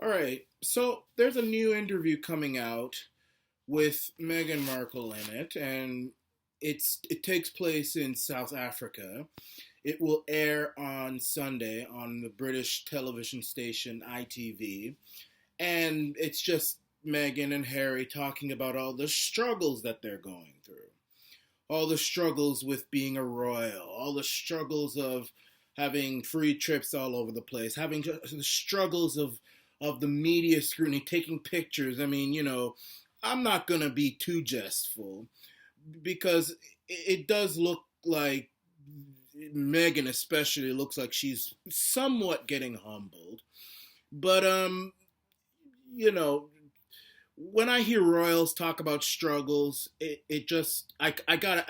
All right. So there's a new interview coming out with Meghan Markle in it, and it takes place in South Africa. It will air on Sunday on the British television station ITV, and it's just Meghan and Harry talking about all the struggles that they're going through, all the struggles with being a royal, all the struggles of having free trips all over the place, having just the struggles of the media scrutiny, taking pictures. I mean, I'm not gonna be too jestful because it does look like Megan, especially, looks like she's somewhat getting humbled. But you know, when I hear royals talk about struggles, it just I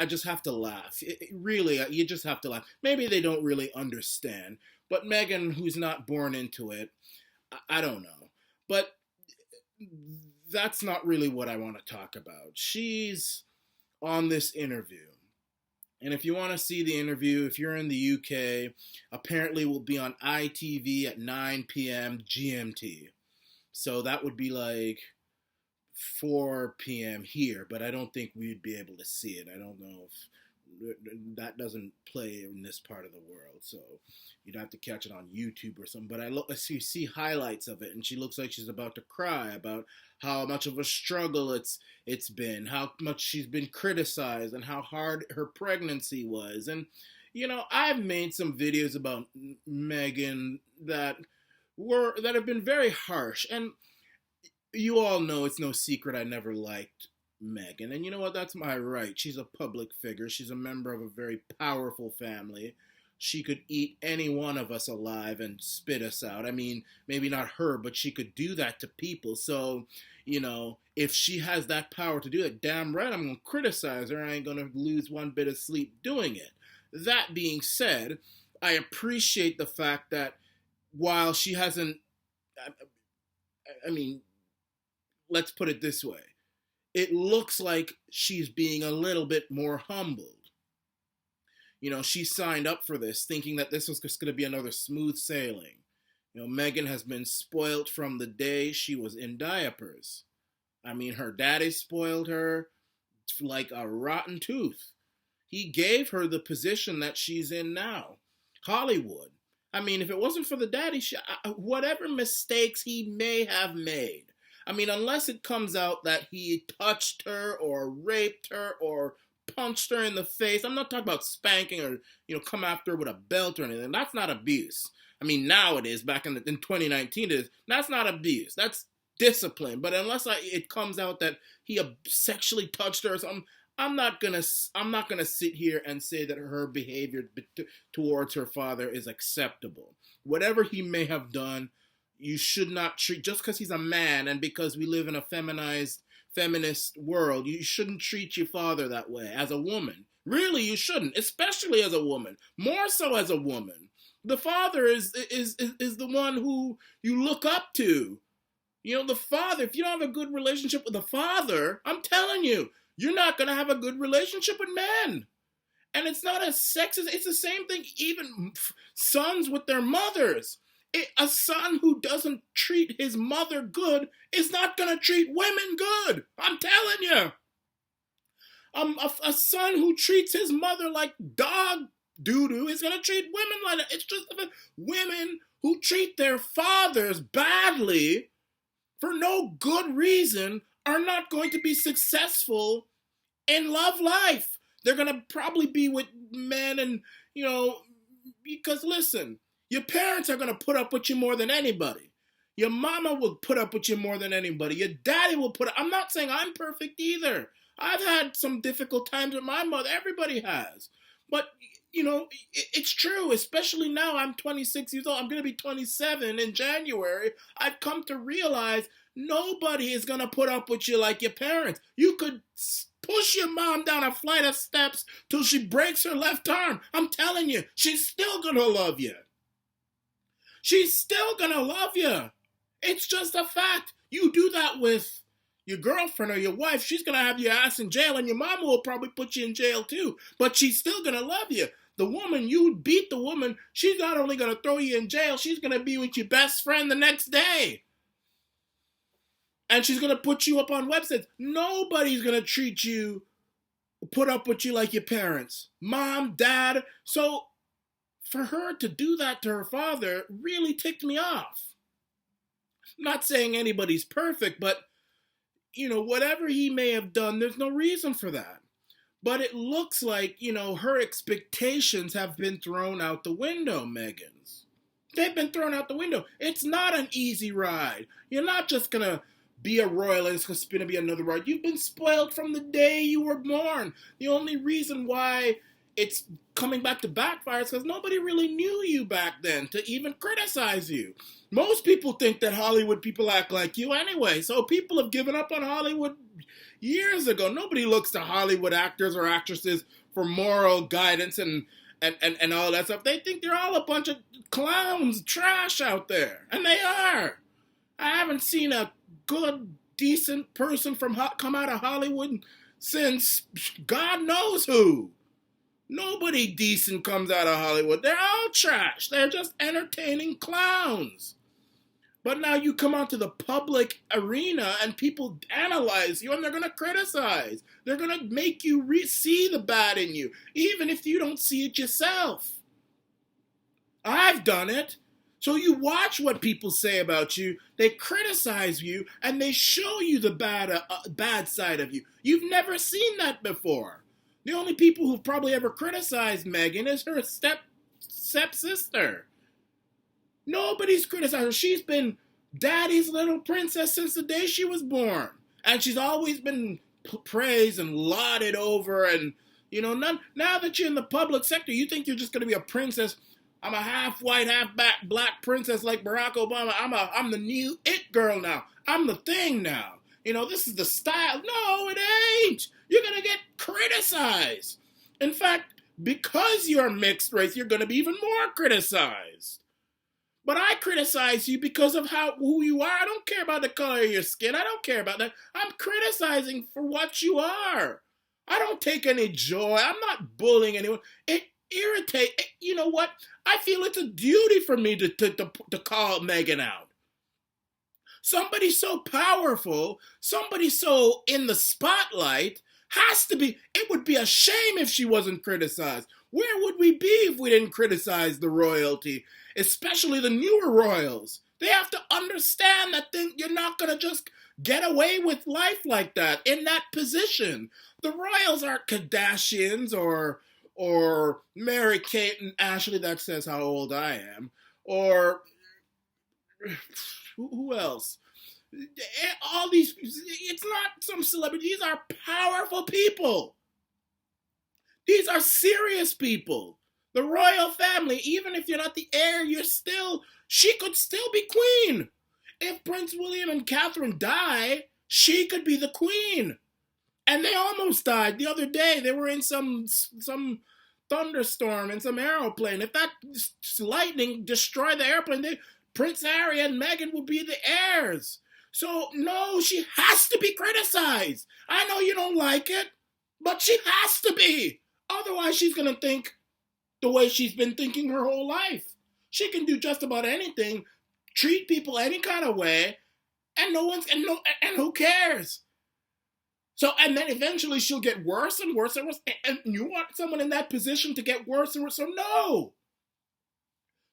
just have to laugh. Really, you just have to laugh. Maybe they don't really understand, but Megan, who's not born into it, I don't know. But that's not really what I want to talk about. She's on this interview. And if you want to see the interview, if you're in the UK, apparently it will be on ITV at 9 p.m. GMT. So that would be like 4 p.m. here, but I don't think we'd be able to see it. I don't know if that doesn't play in this part of the world, so you'd have to catch it on YouTube or something. But I see highlights of it, and she looks like she's about to cry about how much of a struggle it's been, how much she's been criticized, and how hard her pregnancy was. And I've made some videos about Megan that have been very harsh, and you all know it's no secret I never liked Meghan. And you know what? That's my right. She's a public figure. She's a member of a very powerful family. She could eat any one of us alive and spit us out. I mean, maybe not her, but she could do that to people. So, if she has that power to do it, damn right I'm going to criticize her. I ain't going to lose one bit of sleep doing it. That being said, I appreciate the fact that while she hasn't, I mean, let's put it this way. It looks like she's being a little bit more humbled. She signed up for this thinking that this was just going to be another smooth sailing. Meghan has been spoiled from the day she was in diapers. I mean, her daddy spoiled her like a rotten tooth. He gave her the position that she's in now. Hollywood. I mean, if it wasn't for the daddy, whatever mistakes he may have made, I mean, unless it comes out that he touched her or raped her or punched her in the face. I'm not talking about spanking or, come after her with a belt or anything. That's not abuse. I mean, now it is. Back in 2019, it is. That's not abuse. That's discipline. But unless it comes out that he sexually touched her or something, I'm not gonna sit here and say that her behavior towards her father is acceptable. Whatever he may have done, you should not treat, just because he's a man and because we live in a feminist world, you shouldn't treat your father that way as a woman. Really, you shouldn't, especially as a woman. More so as a woman. The father is the one who you look up to. The father, if you don't have a good relationship with the father, I'm telling you, you're not going to have a good relationship with men. And it's not as sexist. It's the same thing, even sons with their mothers. A son who doesn't treat his mother good is not going to treat women good. I'm telling you. A son who treats his mother like dog doo-doo is going to treat women like that. It's just women who treat their fathers badly for no good reason are not going to be successful in love life. They're going to probably be with men and, because listen, your parents are going to put up with you more than anybody. Your mama will put up with you more than anybody. Your daddy will put up. I'm not saying I'm perfect either. I've had some difficult times with my mother. Everybody has. But, it's true, especially now. I'm 26 years old. I'm going to be 27 in January. I've come to realize nobody is going to put up with you like your parents. You could push your mom down a flight of steps till she breaks her left arm. I'm telling you, she's still going to love you. She's still going to love you. It's just a fact. You do that with your girlfriend or your wife, she's going to have your ass in jail, and your mama will probably put you in jail too. But she's still going to love you. The woman, you beat the woman, she's not only going to throw you in jail, she's going to be with your best friend the next day. And she's going to put you up on websites. Nobody's going to put up with you like your parents. Mom, dad. So for her to do that to her father really ticked me off. I'm not saying anybody's perfect, but, whatever he may have done, there's no reason for that. But it looks like, her expectations have been thrown out the window, Meghan's. They've been thrown out the window. It's not an easy ride. You're not just going to be a royal and it's going to be another ride. You've been spoiled from the day you were born. The only reason why it's coming back to backfire is because nobody really knew you back then to even criticize you. Most people think that Hollywood people act like you anyway, so people have given up on Hollywood years ago. Nobody looks to Hollywood actors or actresses for moral guidance and all that stuff. They think they're all a bunch of clowns, trash out there, and they are. I haven't seen a good, decent person come out of Hollywood since God knows who. Nobody decent comes out of Hollywood. They're all trash. They're just entertaining clowns. But now you come onto the public arena and people analyze you and they're going to criticize. They're going to make you see the bad in you, even if you don't see it yourself. I've done it. So you watch what people say about you, they criticize you, and they show you the bad side of you. You've never seen that before. The only people who've probably ever criticized Meghan is her stepsister. Nobody's criticized her. She's been daddy's little princess since the day she was born. And she's always been praised and lauded over. And, now that you're in the public sector, you think you're just going to be a princess. I'm a half white, half black princess like Barack Obama. I'm the new it girl now. I'm the thing now. This is the style. No, it ain't. You're going to get criticized. In fact, because you're mixed race, you're going to be even more criticized. But I criticize you because of who you are. I don't care about the color of your skin. I don't care about that. I'm criticizing for what you are. I don't take any joy. I'm not bullying anyone. It irritates. You know what? I feel it's a duty for me to call Meghan out. Somebody so powerful, somebody so in the spotlight, has to be. It would be a shame if she wasn't criticized. Where would we be if we didn't criticize the royalty, especially the newer royals? They have to understand that you're not going to just get away with life like that in that position. The royals aren't Kardashians or Mary-Kate and Ashley, that says how old I am, or who else? All these, it's not some celebrity. These are powerful people. These are serious people. The royal family, even if you're not the heir, she could still be queen. If Prince William and Catherine die, she could be the queen. And they almost died the other day. They were in some thunderstorm in some aeroplane. If that lightning destroyed the airplane, Prince Harry and Meghan would be the heirs. So, no, she has to be criticized. I know you don't like it, but she has to be. Otherwise, she's going to think the way she's been thinking her whole life. She can do just about anything, treat people any kind of way, and who cares? So, and then eventually she'll get worse and worse and worse. And you want someone in that position to get worse and worse? So, no.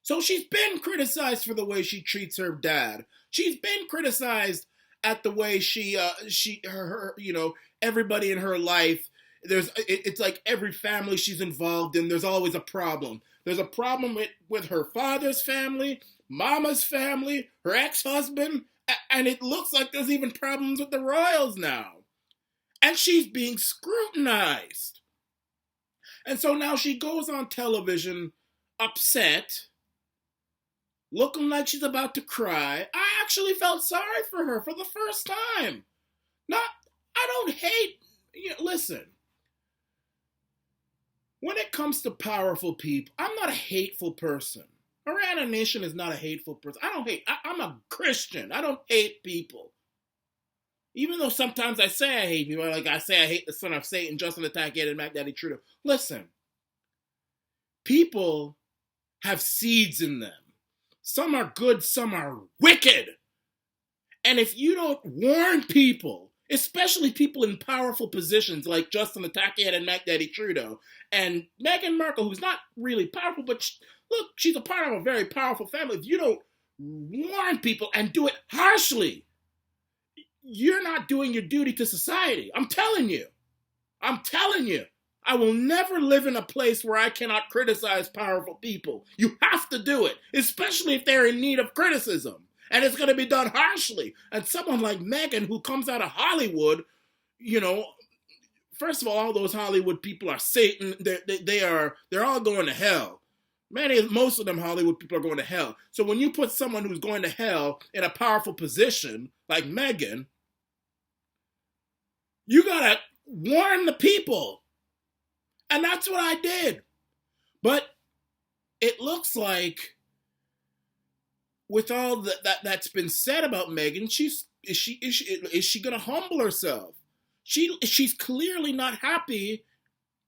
So she's been criticized for the way she treats her dad. She's been criticized at the way everybody in her life. It's like every family she's involved in, there's always a problem. There's a problem with her father's family, mama's family, her ex-husband, and it looks like there's even problems with the royals now. And she's being scrutinized. And so now she goes on television upset, looking like she's about to cry. I actually felt sorry for her for the first time. I don't hate, listen. When it comes to powerful people, I'm not a hateful person. Arana Nation is not a hateful person. I'm a Christian. I don't hate people. Even though sometimes I say I hate people, like I say I hate the son of Satan, Justin Attack, and Mac Daddy Trudeau. Listen, people have seeds in them. Some are good, some are wicked. And if you don't warn people, especially people in powerful positions like Justin the Tackhead and Mac Daddy Trudeau, and Meghan Markle, who's not really powerful, but look, she's a part of a very powerful family. If you don't warn people and do it harshly, you're not doing your duty to society. I'm telling you. I will never live in a place where I cannot criticize powerful people. You have to do it, especially if they're in need of criticism. And it's going to be done harshly. And someone like Meghan, who comes out of Hollywood, first of all those Hollywood people are Satan. They're all going to hell. Most of them Hollywood people are going to hell. So when you put someone who's going to hell in a powerful position like Meghan, you gotta warn the people. And that's what I did. But it looks like with all that's been said about Meghan, is she gonna humble herself? She's clearly not happy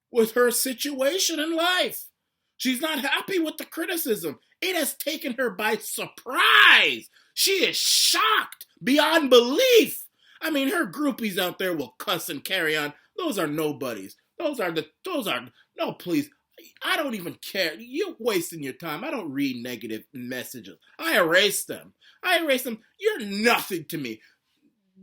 with her situation in life. She's not happy with the criticism. It has taken her by surprise. She is shocked beyond belief. I mean, her groupies out there will cuss and carry on. Those are nobodies. No, please. I don't even care. You're wasting your time. I don't read negative messages. I erase them. You're nothing to me.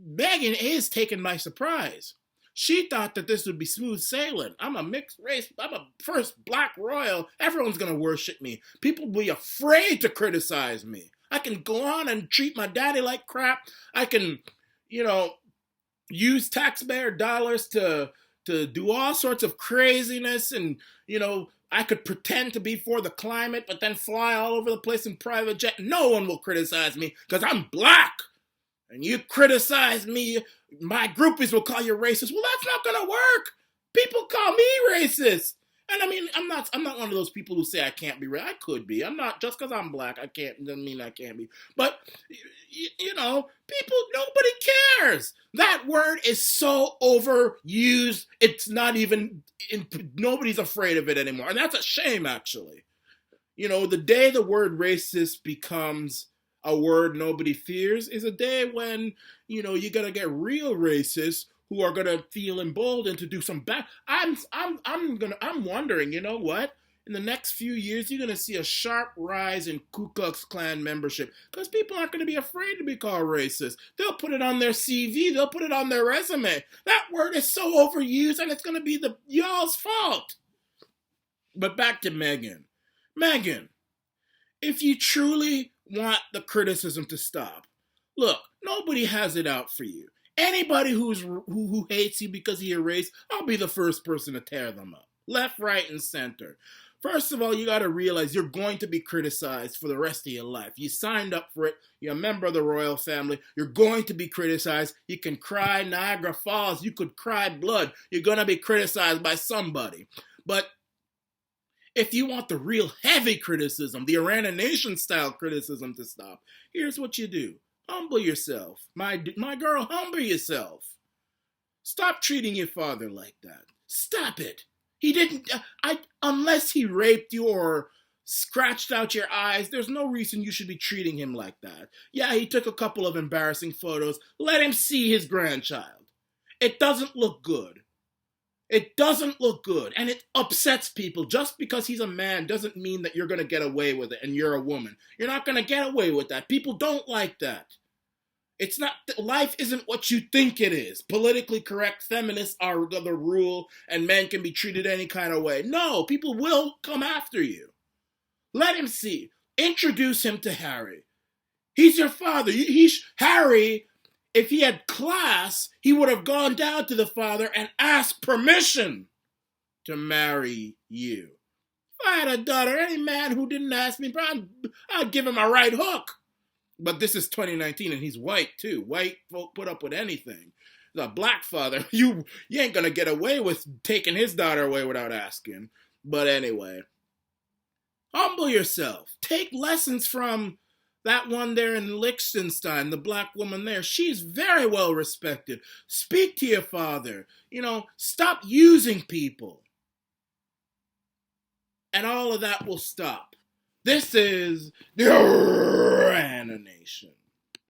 Meghan is taken by surprise. She thought that this would be smooth sailing. I'm a mixed race. I'm a first black royal. Everyone's going to worship me. People will be afraid to criticize me. I can go on and treat my daddy like crap. I can, use taxpayer dollars to do all sorts of craziness. And, I could pretend to be for the climate, but then fly all over the place in private jet. No one will criticize me because I'm black. And you criticize me, my groupies will call you racist. Well, that's not going to work. People call me racist. And I mean, I'm not one of those people who say I can't be racist. I could be. I'm not. Just because I'm black, doesn't mean I can't be. But, nobody cares. That word is so overused, it's not even, nobody's afraid of it anymore. And that's a shame, actually. The day the word racist becomes a word nobody fears is a day when, you gotta get real racists who are gonna feel emboldened to do some bad. I'm wondering, you know what? In the next few years, you're gonna see a sharp rise in Ku Klux Klan membership because people aren't gonna be afraid to be called racist. They'll put it on their CV. They'll put it on their resume. That word is so overused, and it's gonna be y'all's fault. But back to Meghan. Meghan, if you truly want the criticism to stop, look, nobody has it out for you. Anybody who hates you because of your race, I'll be the first person to tear them up. Left, right, and center. First of all, you got to realize you're going to be criticized for the rest of your life. You signed up for it. You're a member of the royal family. You're going to be criticized. You can cry Niagara Falls. You could cry blood. You're going to be criticized by somebody. But if you want the real heavy criticism, the Arana Nation style criticism to stop, here's what you do. Humble yourself. My girl, humble yourself. Stop treating your father like that. Stop it. He didn't, unless he raped you or scratched out your eyes, there's no reason you should be treating him like that. Yeah, he took a couple of embarrassing photos. Let him see his grandchild. It doesn't look good. It doesn't look good, and it upsets people. Just because he's a man doesn't mean that you're going to get away with it and you're a woman. You're not going to get away with that. People don't like that. It's not, life isn't what you think it is. Politically correct feminists are the rule, and men can be treated any kind of way. No, people will come after you. Let him see. Introduce him to Harry. He's your father. Harry, if he had class, he would have gone down to the father and asked permission to marry you. If I had a daughter, any man who didn't ask me, I'd give him a right hook. But this is 2019, and he's white, too. White folk put up with anything. The black father, you ain't going to get away with taking his daughter away without asking. But anyway, humble yourself. Take lessons from that one there in Liechtenstein, the black woman there. She's very well respected. Speak to your father. Stop using people. And all of that will stop. This is the Arana Nation.